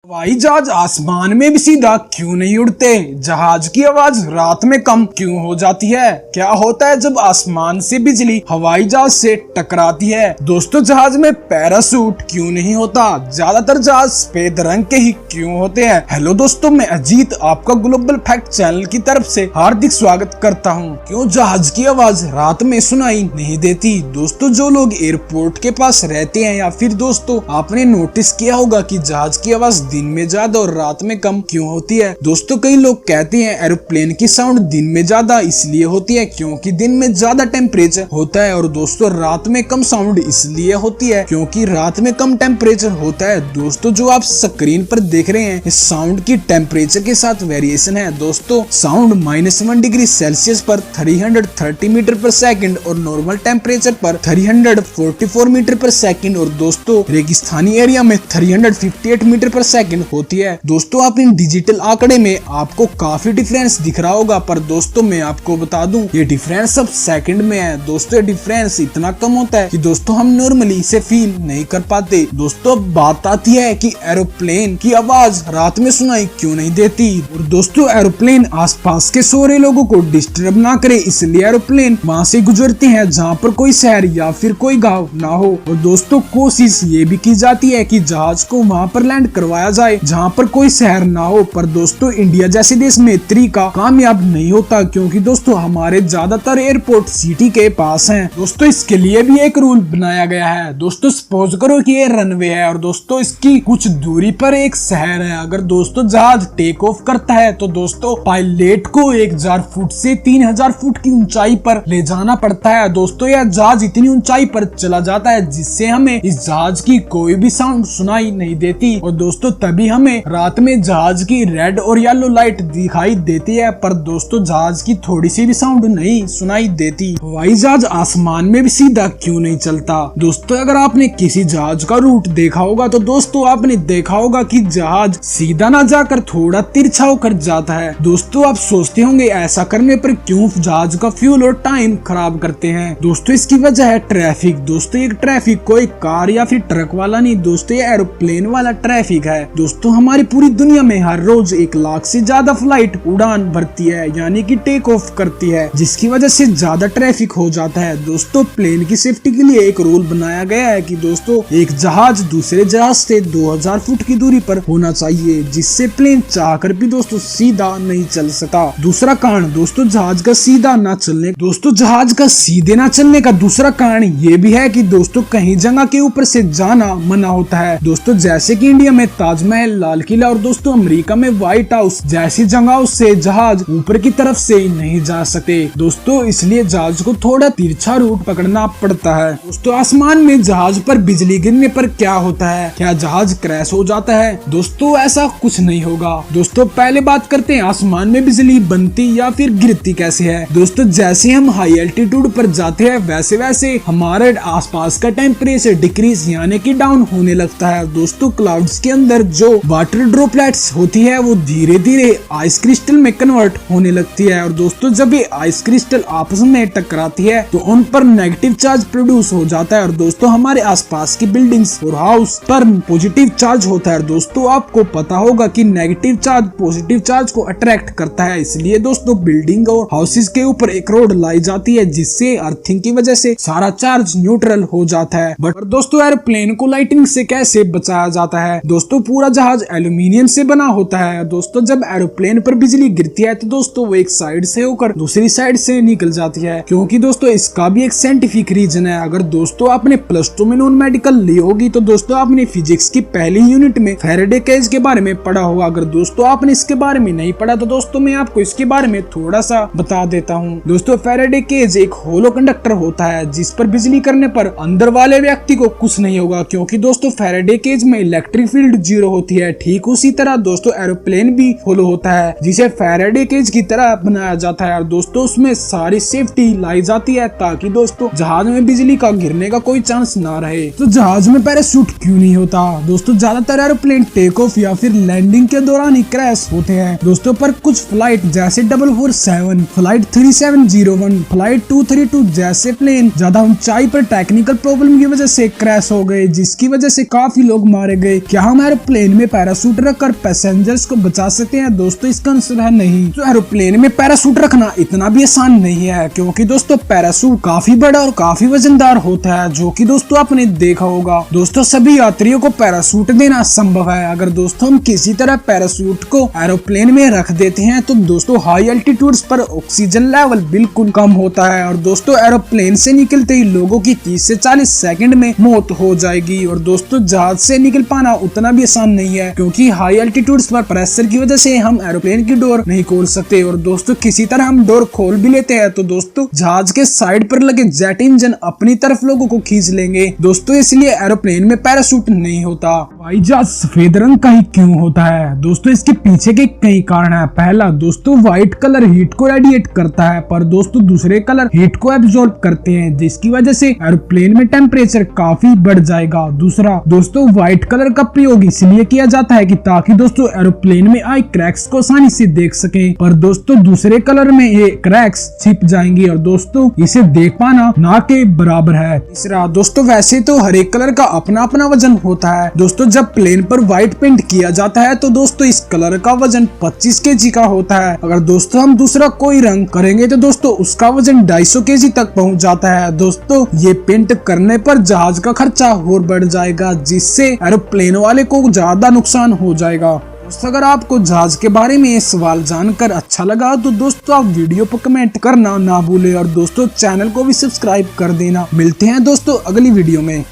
हवाई जहाज आसमान में भी सीधा क्यों नहीं उड़ते? जहाज की आवाज रात में कम क्यों हो जाती है? क्या होता है जब आसमान से बिजली हवाई जहाज से टकराती है? दोस्तों, जहाज में पैराशूट क्यों नहीं होता? ज्यादातर जहाज सफेद रंग के ही क्यों होते हैं? हेलो दोस्तों, मैं अजीत आपका ग्लोबल फैक्ट चैनल की तरफ से हार्दिक स्वागत करता हूं। क्यों जहाज की आवाज रात में सुनाई नहीं देती? दोस्तों, जो लोग एयरपोर्ट के पास रहते हैं या फिर दोस्तों आपने नोटिस किया होगा कि जहाज की आवाज दिन में ज्यादा और रात में कम क्यों होती है? दोस्तों, कई लोग कहते हैं एरोप्लेन की साउंड दिन में ज्यादा इसलिए होती है क्योंकि दिन में ज्यादा टेम्परेचर होता है, और दोस्तों रात में कम साउंड इसलिए होती है क्योंकि रात में कम टेम्परेचर होता है। दोस्तों, जो आप स्क्रीन पर देख रहे हैं इस साउंड की टेम्परेचर के साथ वेरिएशन है। दोस्तों, साउंड -1 डिग्री सेल्सियस पर 330 मीटर पर सेकंड और नॉर्मल टेम्परेचर पर 344 मीटर पर सेकंड और दोस्तों रेगिस्तानी एरिया में 358 मीटर पर सेकंड होती है। दोस्तों, आप इन डिजिटल आंकड़े में आपको काफी डिफरेंस दिख रहा होगा, पर दोस्तों मैं आपको बता दूं ये डिफरेंस सब सेकंड में है। दोस्तों, ये डिफरेंस इतना कम होता है कि दोस्तों हम नॉर्मली इसे फील नहीं कर पाते। दोस्तों, बात आती है कि एरोप्लेन की आवाज रात में सुनाई क्यों नहीं देती। और दोस्तों, एरोप्लेन आसपास के सो रहे लोगों को डिस्टर्ब ना करे, इसलिए एरोप्लेन वहाँ से गुजरते हैं जहाँ पर कोई शहर या फिर कोई गाँव ना हो। और दोस्तों, कोशिश ये भी की जाती है कि जहाज को वहाँ पर लैंड करवाया जाए जहाँ पर कोई शहर ना हो, पर दोस्तों इंडिया जैसे देश में तरीका कामयाब नहीं होता क्योंकि दोस्तों हमारे ज्यादातर एयरपोर्ट सिटी के पास हैं। दोस्तों, इसके लिए भी एक रूल बनाया गया है। दोस्तों, सपोज करो कि ये रनवे है और दोस्तों इसकी कुछ दूरी पर एक शहर है। अगर दोस्तों जहाज टेक ऑफ करता है तो दोस्तों पायलट को 1000 फुट से 3000 फुट की ऊंचाई पर ले जाना पड़ता है। दोस्तों, यह जहाज इतनी ऊंचाई पर चला जाता है जिससे हमें इस जहाज की कोई भी साउंड सुनाई नहीं देती, और दोस्तों तभी हमें रात में जहाज की रेड और येलो लाइट दिखाई देती है, पर दोस्तों जहाज की थोड़ी सी भी साउंड नहीं सुनाई देती। हवाई जहाज आसमान में भी सीधा क्यों नहीं चलता? दोस्तों, अगर आपने किसी जहाज का रूट देखा होगा तो दोस्तों आपने देखा होगा कि जहाज सीधा ना जाकर थोड़ा तिरछा होकर जाता है। दोस्तों, आप सोचते होंगे ऐसा करने पर क्यों जहाज का फ्यूल और टाइम खराब करते हैं? दोस्तों, इसकी वजह है ट्रैफिक। दोस्तों, एक ट्रैफिक कोई कार या फिर ट्रक वाला नहीं, दोस्तों ये एरोप्लेन वाला ट्रैफिक है। दोस्तों, हमारी पूरी दुनिया में हर रोज 1 लाख से ज्यादा फ्लाइट उड़ान भरती है, यानी कि टेक ऑफ करती है, जिसकी वजह से ज्यादा ट्रैफिक हो जाता है। दोस्तों, प्लेन की सेफ्टी के लिए एक रूल बनाया गया है कि दोस्तों एक जहाज दूसरे जहाज से 2000 फुट की दूरी पर होना चाहिए, जिससे प्लेन चाहकर भी दोस्तों सीधा नहीं चल सकता। दूसरा कारण दोस्तों जहाज का सीधा ना चलने जहाज का सीधे ना चलने का दूसरा कारण ये भी है कि दोस्तों कहीं जगह के ऊपर से जाना मना होता है। दोस्तों, जैसे कि इंडिया में ताजमहल, लाल किला और दोस्तों अमेरिका में व्हाइट हाउस जैसी जगहों से जहाज ऊपर की तरफ से नहीं जा सकते। दोस्तों, इसलिए जहाज को थोड़ा तिरछा रूट पकड़ना पड़ता है। दोस्तों, आसमान में जहाज पर बिजली गिरने पर क्या होता है? क्या जहाज क्रैश हो जाता है? दोस्तों, ऐसा कुछ नहीं होगा। दोस्तों, पहले बात करते हैं आसमान में बिजली बनती या फिर गिरती कैसे है। दोस्तों, जैसे हम हाई एल्टीट्यूड पर जाते हैं वैसे वैसे हमारे आसपास का टेम्परेचर डिक्रीज यानी कि डाउन होने लगता है। दोस्तों, क्लाउड्स के अंदर जो वाटर ड्रॉपलेट्स होती है वो धीरे धीरे आइस क्रिस्टल में कन्वर्ट होने लगती है, और दोस्तों जब ये आइस क्रिस्टल आपस में टकराती है तो उन पर नेगेटिव चार्ज प्रोड्यूस हो जाता है, और दोस्तों हमारे आसपास की बिल्डिंग्स और हाउस पर पॉजिटिव चार्ज होता है। दोस्तों, आपको पता होगा कि नेगेटिव चार्ज पॉजिटिव चार्ज को अट्रैक्ट करता है, इसलिए दोस्तों बिल्डिंग और हाउसेस के ऊपर एक रोड लाई जाती है जिससे अर्थिंग की वजह से सारा चार्ज न्यूट्रल हो जाता है। बट दोस्तों, एयरप्लेन को लाइटिंग से कैसे बचाया जाता है? दोस्तों, पूरा जहाज एल्यूमिनियम से बना होता है। दोस्तों, जब एरोप्लेन पर बिजली गिरती है तो दोस्तों वो एक साइड से होकर दूसरी साइड से निकल जाती है, क्योंकि दोस्तों इसका भी एक साइंटिफिक रीजन है। अगर दोस्तों आपने +2 में नॉन मेडिकल ली होगी तो दोस्तों आपने फिजिक्स की पहली यूनिट में फैराडे केज के बारे में पढ़ा होगा। अगर दोस्तों आपने इसके बारे में नहीं पढ़ा तो दोस्तों मैं आपको इसके बारे में थोड़ा सा बता देता हूँ। दोस्तों, फैराडे केज एक होलो कंडक्टर होता है जिस पर बिजली करने पर अंदर वाले व्यक्ति को कुछ नहीं होगा, क्योंकि दोस्तों फैराडे केज में इलेक्ट्रिक फील्ड 0 होती है। ठीक उसी तरह दोस्तों एरोप्लेन भी होलो होता है जिसे फैराडे केज की तरह बनाया जाता है, और दोस्तों उसमें सारी सेफ्टी लाई जाती है ताकि दोस्तों जहाज में बिजली का गिरने का कोई चांस ना रहे। तो जहाज में पैराशूट क्यों नहीं होता? दोस्तों, ज्यादातर एरोप्लेन टेक ऑफ या फिर लैंडिंग के दौरान ही क्रैश होते हैं। दोस्तों, पर कुछ फ्लाइट जैसे 447, फ्लाइट 3701, फ्लाइट 232 जैसे प्लेन ज्यादा ऊंचाई पर टेक्निकल प्रॉब्लम की वजह से क्रैश हो गए, जिसकी वजह से काफी लोग मारे गए। क्या हम एरोप्लेन एरोप्लेन में पैराशूट रखकर पैसेंजर्स को बचा सकते हैं? दोस्तों इसका आंसर है नहीं। तो एरोप्लेन में पैराशूट रखना इतना भी आसान नहीं है, क्योंकि दोस्तों पैराशूट काफी बड़ा और काफी वजनदार होता है, जो कि दोस्तों आपने देखा होगा। दोस्तों सभी यात्रियों को पैराशूट देना संभव है। अगर दोस्तों हम किसी तरह पैराशूट को एरोप्लेन में रख देते हैं तो दोस्तों हाई एल्टीट्यूड्स पर ऑक्सीजन लेवल बिल्कुल कम होता है और दोस्तों एरोप्लेन से निकलते ही लोगों की 30 से 40 सेकंड में मौत हो जाएगी। और दोस्तों जहाज से निकल पाना उतना भी आसान नहीं है, क्योंकि हाई एल्टीट्यूड्स पर प्रेशर की वजह से हम एरोप्लेन की डोर नहीं खोल सकते और दोस्तों किसी तरह हम डोर खोल भी लेते हैं तो दोस्तों जहाज के साइड पर लगे जेट इंजन अपनी तरफ लोगों को खींच लेंगे। दोस्तों इसलिए एरोप्लेन में पैराशूट नहीं होता। हवाई जहाज सफेद रंग का ही क्यों होता है? दोस्तों इसके पीछे के कई कारण है। पहला दोस्तों व्हाइट कलर हीट को रेडिएट करता है, पर दोस्तों दूसरे कलर हीट को एब्जॉर्ब करते हैं, जिसकी वजह से एरोप्लेन में टेम्परेचर काफी बढ़ जाएगा। दूसरा दोस्तों व्हाइट कलर का प्रयोग इसलिए किया जाता है कि ताकि दोस्तों एरोप्लेन में आए क्रैक्स को आसानी से देख सके, पर दोस्तों दूसरे कलर में ये क्रैक्स छिप जाएंगे और दोस्तों इसे देख पाना ना के बराबर है। तीसरा दोस्तों वैसे तो हर एक कलर का अपना अपना वजन होता है। दोस्तों जब प्लेन पर व्हाइट पेंट किया जाता है तो दोस्तों इस कलर का वजन 25 kg का होता है। अगर दोस्तों हम दूसरा कोई रंग करेंगे तो दोस्तों उसका वजन 250 kg तक पहुंच जाता है। दोस्तों ये पेंट करने पर जहाज का खर्चा और बढ़ जाएगा, जिससे एरोप्लेन वाले को ज्यादा नुकसान हो जाएगा। दोस्तों अगर आपको जहाज के बारे में ये सवाल जानकर अच्छा लगा तो दोस्तों आप वीडियो पर कमेंट करना ना भूले और दोस्तों चैनल को भी सब्सक्राइब कर देना। मिलते हैं दोस्तों अगली वीडियो में।